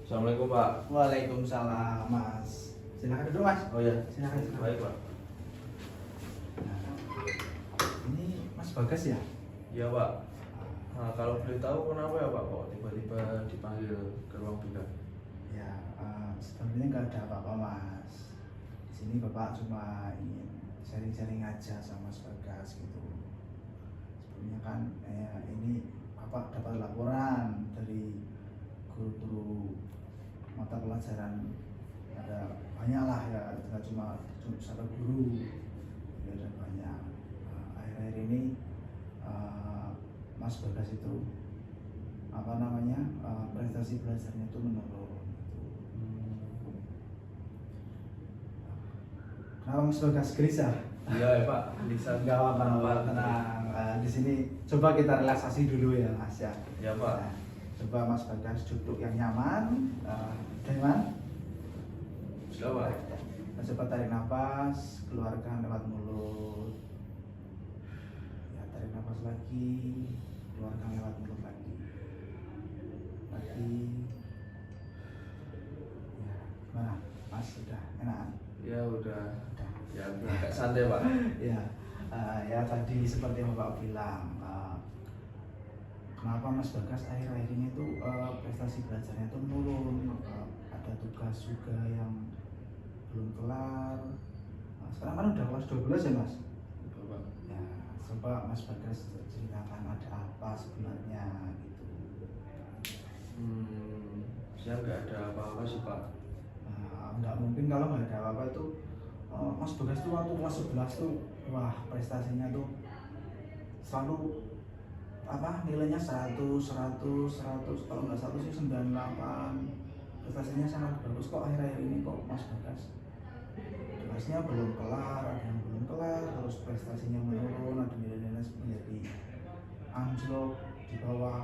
Assalamualaikum Pak. Waalaikumsalam Mas. Silakan duduk Mas. Oh ya, Silakan. baik Pak. Nah, ini Mas Bagas ya? Iya Pak. Nah, kalau boleh tahu kenapa ya Pak kok tiba-tiba dipanggil ke ruang bingkai? Ya, sebenarnya nggak ada apa-apa Mas. Di sini Bapak cuma ingin sharing-sharing aja sama Mas Bagas gitu. Sebelumnya kan ini Bapak dapat laporan dari guru-guru mata pelajaran, ada banyak lah ya, tidak cuma satu guru ya, ada banyak. Akhir-akhir ini Mas Bagas itu prestasi belajarnya itu menurun gitu. Kenapa Mas Bagas gelisah? Iya ya Pak, bisa Nggak apa-apa, tenang. Di sini coba kita relaksasi dulu ya Mas ya. Ya Pak. Nah, coba Mas Bagas duduk yang nyaman, nyaman. Sudah Pak. Coba tarik nafas, keluarkan lewat mulut. Ya, tarik nafas lagi, keluarkan lewat mulut lagi. Lagi. Ya, gimana? Mas sudah enak? Ya udah. Udah. Ya agak santai Pak. Ya, ya tadi seperti yang Bapak bilang, kenapa Mas Bagas akhir-akhir ini tuh prestasi belajarnya tuh menurun, ada tugas juga yang belum kelar. Sekarang kan udah kelas 12 ya Mas? Udah Pak. Ya, coba Mas Bagas ceritakan ada apa sebenarnya gitu. Saya nggak ada apa-apa sih Pak. Nggak mungkin kalau nggak ada apa-apa itu. Mas Bagas tuh waktu kelas 11 tuh, wah prestasinya tuh selalu nilainya 100, kalau nggak 100 sih 98. Prestasinya sangat bagus. Kok akhir-akhir ini kok Mas Bagas tugasnya belum kelar, ada yang belum kelar, terus prestasinya menurun, ada nilai-nilai menjadi anjlok di bawah.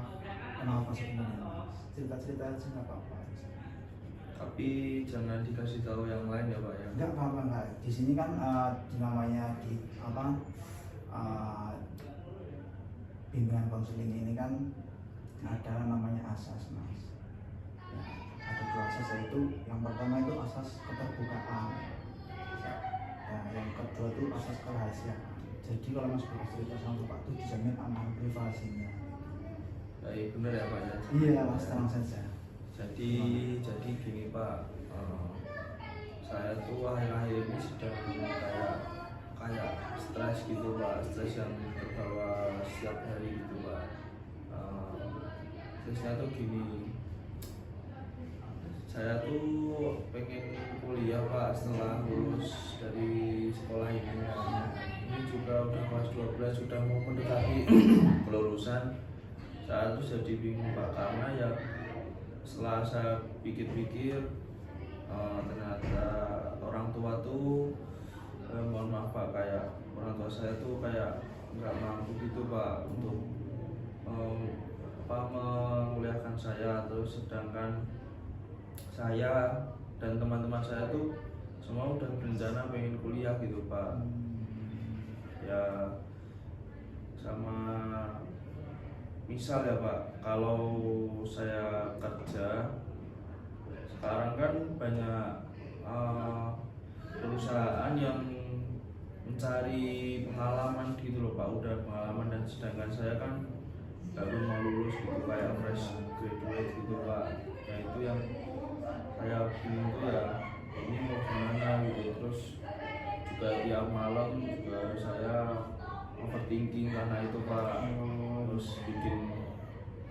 Kenapa sebenarnya Mas? Cerita-cerita aja nggak apa-apa. Tapi jangan dikasih tahu yang lain ya Pak ya. Nggak apa-apa, nggak. Di sini kan namanya bimbingan konseling ini kan ada namanya asas Mas. Ya, ada dua asas, yaitu yang pertama itu asas keterbukaan. Ya, yang kedua itu asas kerahasiaan. Jadi kalau Mas Bagas cerita sama Bapak itu dijamin aman privasinya. Baik, benar ya Pak ya. Iya Mas, tenang saja. Jadi gini Pak, saya tuh akhir-akhir ini sedang kayak stres gitu Pak, stres yang terbawa setiap hari gitu Pak. Stresnya tuh gini, saya tuh pengen kuliah Pak setelah lulus dari sekolah ini. Ini juga udah kelas 12, sudah mau mendekati kelulusan. Saya tuh jadi bingung Pak, karena ya setelah saya pikir-pikir, ternyata orang tua tuh mohon maaf Pak, kayak orang tua saya tuh kayak nggak mampu gitu Pak untuk menguliahkan saya. Terus sedangkan saya dan teman-teman saya tuh semua udah berencana pengen kuliah gitu Pak. Ya sama misal ya Pak, kalau saya kerja sekarang kan banyak perusahaan yang mencari pengalaman gitu loh Pak, udah pengalaman, dan sedangkan saya kan baru mau lulus gitu, kayak fresh graduate gitu Pak. Ya itu yang saya bingung tuh ya, ini mau gimana gitu. Terus juga tiap malam juga saya overthinking karena itu Pak. Terus bikin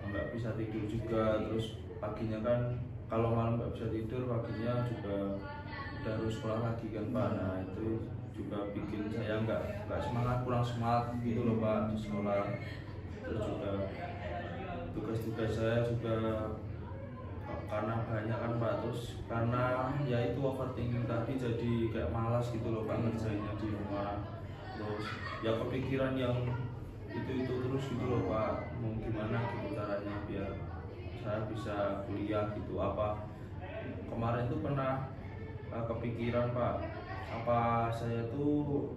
nggak bisa tidur juga. Terus paginya kan kalau malam nggak bisa tidur, paginya juga udah harus sekolah lagi kan Pak. Nah itu juga bikin saya nggak semangat, kurang semangat gitu loh Pak di sekolah. Terus juga tugas-tugas saya juga karena banyak kan Pak, terus karena ya itu overthinking tadi jadi kayak malas gitu loh Pak ngerjainnya di rumah. Terus ya kepikiran yang itu terus gitu loh Pak, mau gimana gitu caranya biar saya bisa kuliah gitu. Apa kemarin tuh pernah kepikiran Pak, apa saya tuh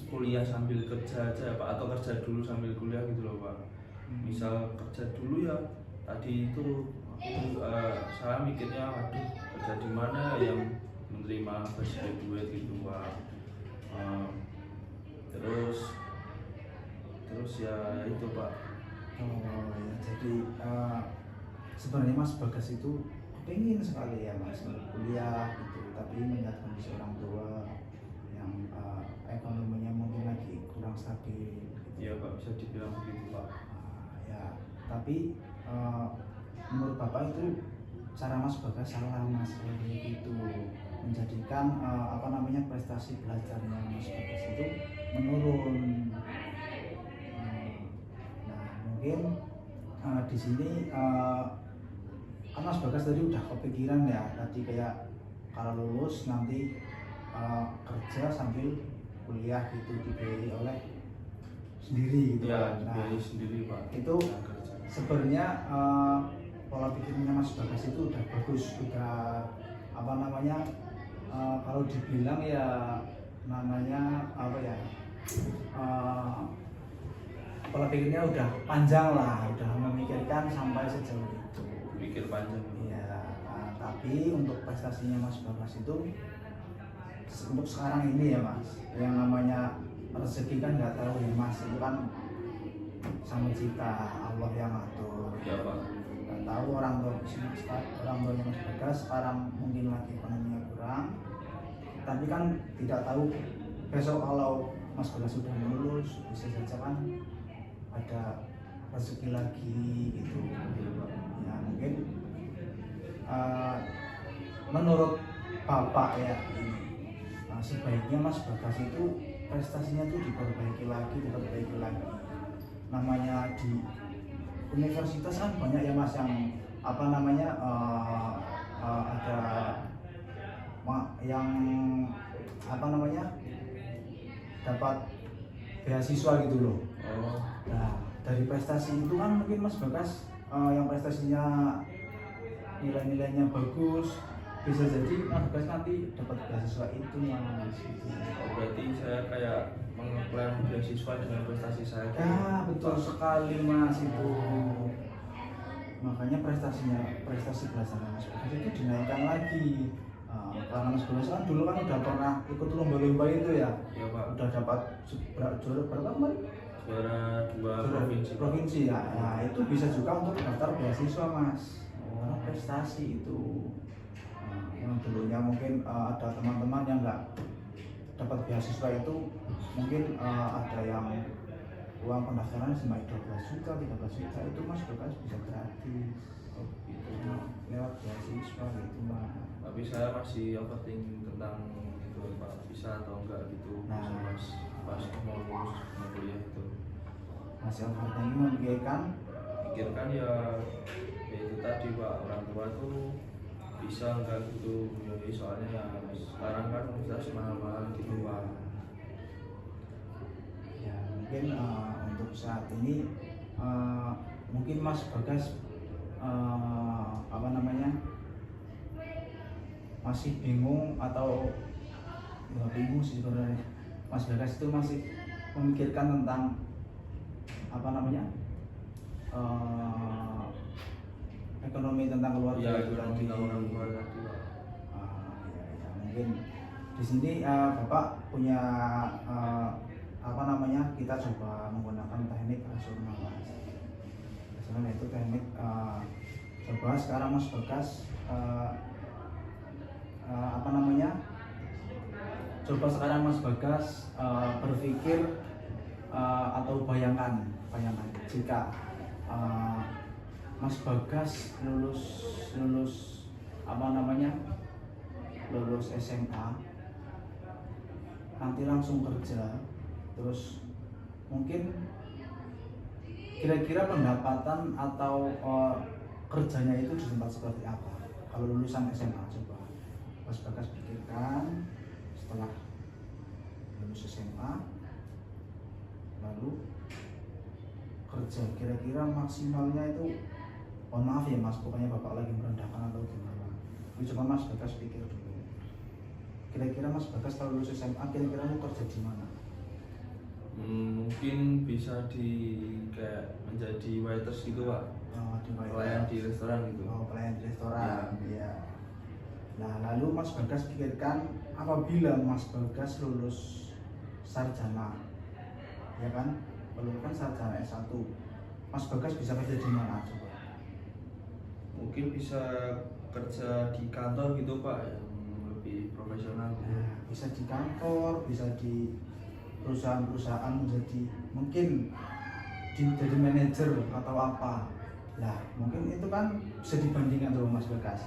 kuliah sambil kerja aja Pak, atau kerja dulu sambil kuliah gitu loh Pak. Misal kerja dulu ya tadi itu itu saya mikirnya waduh kerja di mana yang menerima fresh graduate gitu Pak. Eh, terus ya itu Pak. Oh ya, jadi sebenarnya Mas Bagas itu pengen sekali ya Mas kuliah gitu, tapi melihat kondisi orang tua yang ekonominya mungkin lagi kurang stabil gitu. Iya Pak, bisa dibilang begitu Pak. Ya, tapi menurut Bapak itu cara Mas Bagas salah Mas itu menjadikan prestasi belajarnya Mas Bagas itu menurun. Nah, mungkin di sini kan Mas Bagas tadi udah kepikiran ya, tadi kayak kalau lulus nanti kerja sambil kuliah gitu dibiayai oleh sendiri gitu. Ya, Nah, dibiayai sendiri Pak. itu Yang kerja. sebenarnya pola pikirnya Mas Bagas itu udah bagus, udah kalau dibilang ya namanya pola pikirnya udah panjang lah, udah memikirkan sampai sejauh itu. Pikir panjang. Ya, tapi untuk prestasinya Mas Bagas itu untuk sekarang ini ya Mas, yang namanya rezeki kan nggak tahu ya Mas, itu kan sama cita Allah yang atur. Ya Pak. Nggak tahu orang tuanya Mas Bagas sekarang mungkin lagi ekonominya kurang, tapi kan tidak tahu besok kalau Mas Bagas sudah lulus bisa saja kan ada rezeki lagi gitu. Ya mungkin menurut Bapak ya ini sebaiknya Mas Bagas itu prestasinya itu diperbaiki lagi. Namanya di universitas kan banyak ya Mas yang dapat beasiswa gitu loh. Oh, Nah, dari prestasi itu kan mungkin Mas Bagas yang prestasinya nilai-nilainya bagus, bisa jadi Mas Bagas nanti dapat beasiswa itu Mas. Gitu. berarti saya kayak mengklaim beasiswa dengan prestasi saya. Ya betul sekali Mas itu. Makanya prestasi belajar Mas Bagas itu dinaikkan lagi. Karena Mas Bagas kan dulu kan udah pernah ikut lomba-lomba itu ya. Ya Pak. Udah dapat juara berapa kemarin? Juara 2 provinsi. Ya. Nah, itu bisa juga untuk daftar beasiswa Mas. Karena prestasi itu. Yang dulunya mungkin ada teman-teman yang nggak dapat beasiswa itu mungkin ada yang uang pendaftaran cuma 12 juta, 13 juta itu Mas Bagas bisa gratis. Oh, gitu. Lewat beasiswa gitu Mas. Tapi saya masih overthinking tentang itu Pak, bisa atau enggak gitu. Nah. pas mau lulus mau kuliah itu. Masih overthinking memikirkan Pikirkan ya itu tadi Pak, orang tua tuh bisa enggak gitu. Jadi soalnya ya sekarang kan universitas mahal-mahal gitu Pak. ya mungkin untuk saat ini mungkin Mas Bagas masih bingung atau nggak bingung sih sebenarnya. Mas Bagas itu masih memikirkan tentang ekonomi tentang keluarga Ya, itu ekonomi tadi. orang tua tadi Pak. Ya, mungkin di sini Bapak punya kita coba menggunakan teknik rasional Mas. Rasional itu teknik coba sekarang Mas Bagas coba sekarang Mas Bagas berpikir atau bayangkan jika Mas Bagas lulus SMA nanti langsung kerja, terus mungkin kira-kira pendapatan atau kerjanya itu di tempat seperti apa kalau lulusan SMA. Coba Mas Bagas pikirkan setelah lulus SMA lalu kerja, kira-kira maksimalnya itu, mohon maaf ya Mas, pokoknya Bapak lagi merendahkan atau gimana, tapi coba Mas Bagas pikir dulu, kira-kira Mas Bagas kalau lulus SMA kira-kira mau kerja di mana? Mungkin bisa di kayak menjadi waiters gitu Pak. Oh, di waiter. pelayan di restoran gitu. Oh, pelayan di restoran. Iya. Nah, lalu Mas Bagas pikirkan apabila Mas Bagas lulus sarjana, ya kan? Lulus kan sarjana S1. Mas Bagas bisa kerja di mana coba? Mungkin bisa kerja di kantor gitu Pak, yang lebih profesional gitu. Nah, bisa di kantor, bisa di perusahaan-perusahaan menjadi mungkin jadi manajer atau apa. Nah, mungkin itu kan bisa dibandingkan tuh Mas Bagas.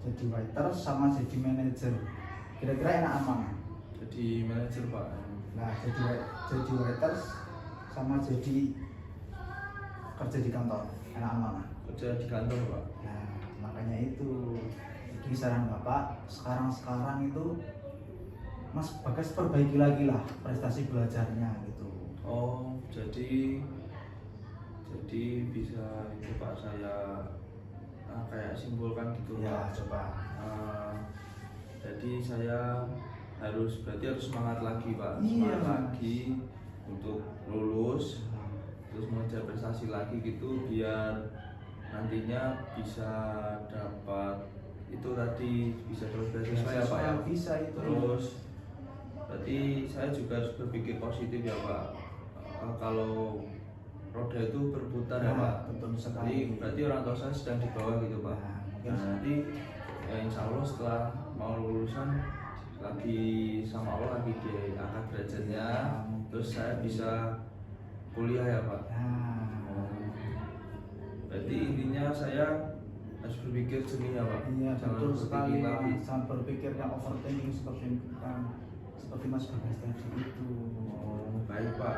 Jadi waiter sama jadi manajer. Kira-kira enakan mana? Jadi manajer Pak. Nah, jadi waiter sama jadi kerja di kantor. Enakan mana? Kerja di kantor Pak. Nah, makanya itu. Jadi saran Bapak, sekarang itu Mas Bagas perbaiki lagi lah prestasi belajarnya gitu. Oh, jadi bisa itu Pak, saya kayak simpulkan gitu Ya, Pak. coba. Jadi saya berarti harus semangat lagi Pak, Iya, semangat Mas. lagi untuk lulus, terus mengejar prestasi lagi gitu, biar nantinya bisa dapat itu tadi, bisa dapat beasiswa ya Pak ya. Bisa itu. Terus berarti saya juga harus berpikir positif ya Pak. Kalau roda itu berputar ya Pak. Betul Jadi sekali. berarti orang tua saya sedang di bawah gitu Pak. Nah, mungkin Nah, nanti ya insya Allah setelah mau lulusan lagi sama Allah lagi diangkat derajatnya, terus saya bisa kuliah ya Pak. Nah, Berarti intinya saya harus berpikir jernih ya Pak. iya Jangan betul sekali. berpikir lagi. Jangan berpikir yang overthinking seperti Mas Bagas tadi itu. Oh, baik Pak.